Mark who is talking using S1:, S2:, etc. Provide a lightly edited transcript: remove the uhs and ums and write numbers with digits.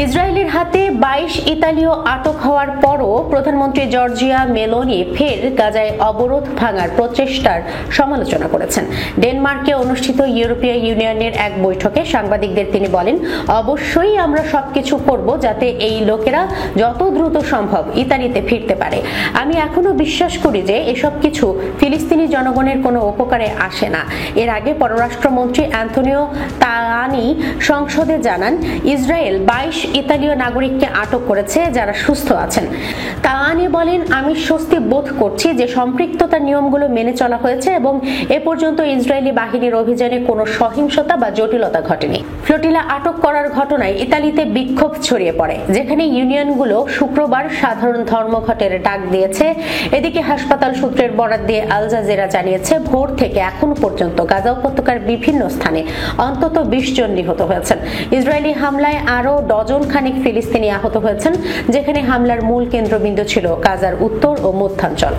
S1: ইসরায়েলের হাতে 22 ইতালীয় আটক হওয়ার পরও প্রধানমন্ত্রী জর্জিয়া মেলোনি ফের গাজায় অবরোধ ভাঙার প্রচেষ্টার সমালোচনা করেছেন। ডেনমার্কে অনুষ্ঠিত ইউরোপীয় ইউনিয়নের এক বৈঠকে সাংবাদিকদের তিনি বলেন, অবশ্যই আমরা সবকিছু করব যাতে এই লোকেরা যত দ্রুত সম্ভব ইতালিতে ফিরতে পারে। আমি এখনো বিশ্বাস করি যে এসব কিছু ফিলিস্তিনি জনগণের কোনো উপকারে আসে না। এর আগে পররাষ্ট্রমন্ত্রী অ্যান্তোনিও তায়ানি সংসদে জানান, ইসরায়েল 22 ইতালীয় নাগরিককে আটক করেছে যারা সুস্থ আছেন। তায়ানি বলেন, আমি স্বস্তি বোধ করছি যে সম্পৃক্ততার নিয়মগুলো মেনে চলা হয়েছে এবং এ পর্যন্ত ইসরায়েলি বাহিনীর অভিযানে কোনো সহিংসতা বা জটিলতা ঘটেনি। ফ্লোটিলা আটক করার ঘটনায় ইতালিতে বিক্ষোভ ছড়িয়ে পড়ে, যেখানে ইউনিয়নগুলো শুক্রবার সাধারণ ধর্মঘটের ডাক দিয়েছে। এদিকে হাসপাতাল সূত্রের বরাত দিয়ে আল জাজিরা জানিয়েছে, ভোর থেকে এখন পর্যন্ত গাজা উপত্যকার বিভিন্ন স্থানে অন্তত 20 জন নিহত হয়েছেন। ইসরায়েলি হামলায় আরও ডজন খানিক ফিলিস্তিনি আহত হয়েছেন, যেখানে হামলার মূল কেন্দ্রবিন্দু ছিল গাজার উত্তর ও মধ্যাঞ্চল।